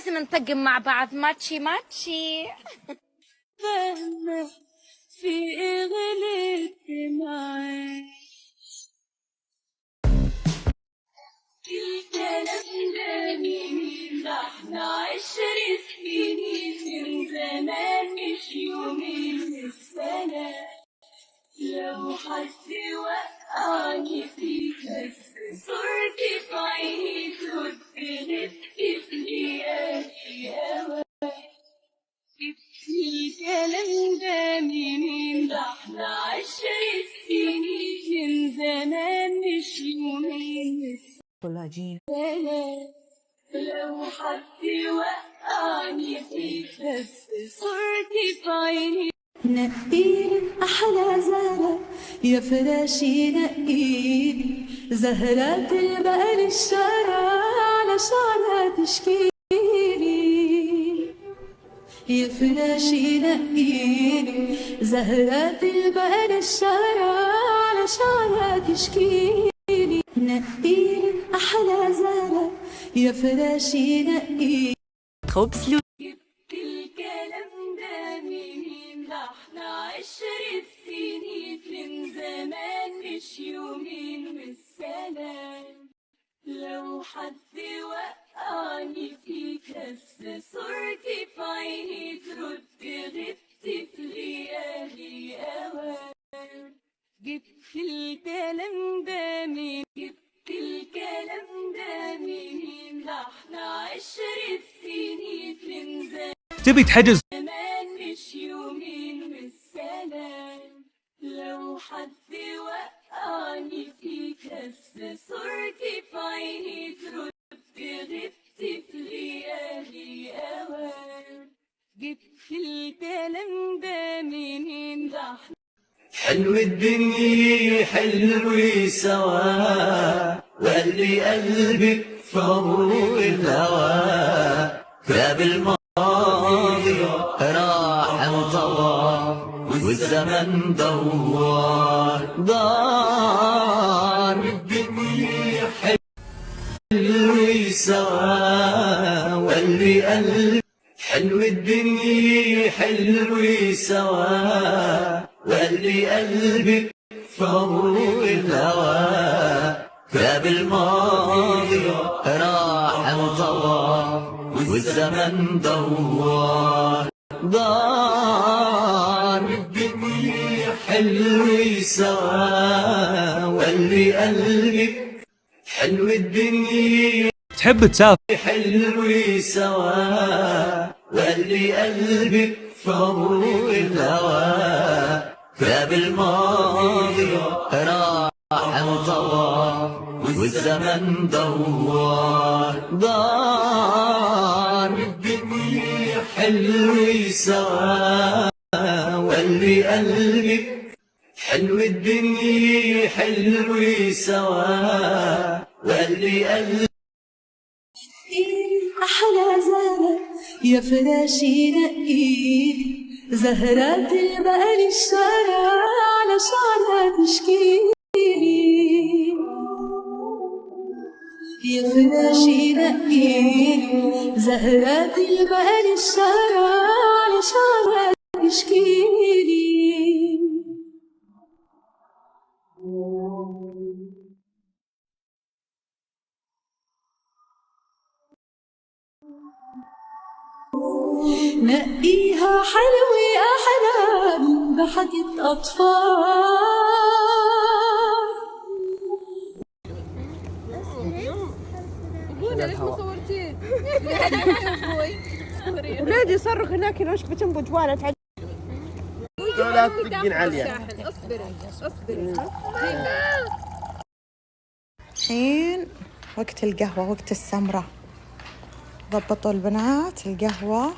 خلينا نطقم مع بعض ماتشي ماتشي. فاهمة في ايه غلطت معاك، الكلام ده مين؟ ده احنا 10 سنين من زمان مش يومين من السنة. لو حد وقعني فيك بس صورتي في عيني ترد غبت في ليالي هواك. الكلام ده منين؟ ده احنا 10 سنين من زمان مش يومين كولاجين. لو حد وقعني فيك بس صورتي في عيني. نقيلي أحلى زهرة يا فراشي، نقيلي زهرات البقر الشارع علشانها تشكيلي. يا فراشي نقيلي زهرات البقر الشارع علشانها تشكيلي. نقيلي أحلى زهرة يا فراشي، نقيلي خبز لو. جبت الكلام ده منين؟ ده احنا 10 سنين من زمان مش يومين من السنة. لو حد وقعني فيك بس صورتي في عيني ترد غبت في ليالي أوان. جبت الكلام ده منين؟ جبت الكلام ده منين؟ ده احنا 10 سنين من تبي تحجز زمان مش يومين من السنة. لو حد وقعني فيك بس صورتي في عيني ترد غبت في ليالي أوان. جبت الكلام ده منين؟ ده حلو الدنيا حلو سوا، واللي قلبك فوق الهوى. باب الماضي راح انطوى والزمن دوار دار. الدنيا حلو سوا، واللي قلبك حلو الدنيا حلو سوا، واللي قلبك فوق الهوى. باب الماضي راح انطوى والزمن دوار دار. الدنيا حلو سوا، واللي قلبك حلو الدنيا تحب تسافر حلو سوا، واللي قلبك فوق الهوى. باب الماضي راح انطوى والزمن دوار دار. الدنيا حلو سوا، واللي قلبك حلو الدنيا حلو سوا، واللي قلبك أحلى زهرة يا فراشي، نقيلي زهرات البقر الشارع علشانها تشكيلي. يا فراشي نقيلي زهرات البقر الشارع علشانها تشكيلي. نقيها حلوة أحلام بحكة أطفال. ليش ما صورتيه؟ ولادي يصرخ هناك وش بتنبج ولا تعد. لا تدقين عليا. اصبري اصبري. الحين وقت القهوة، وقت السمرة. ضبطوا البنات القهوة.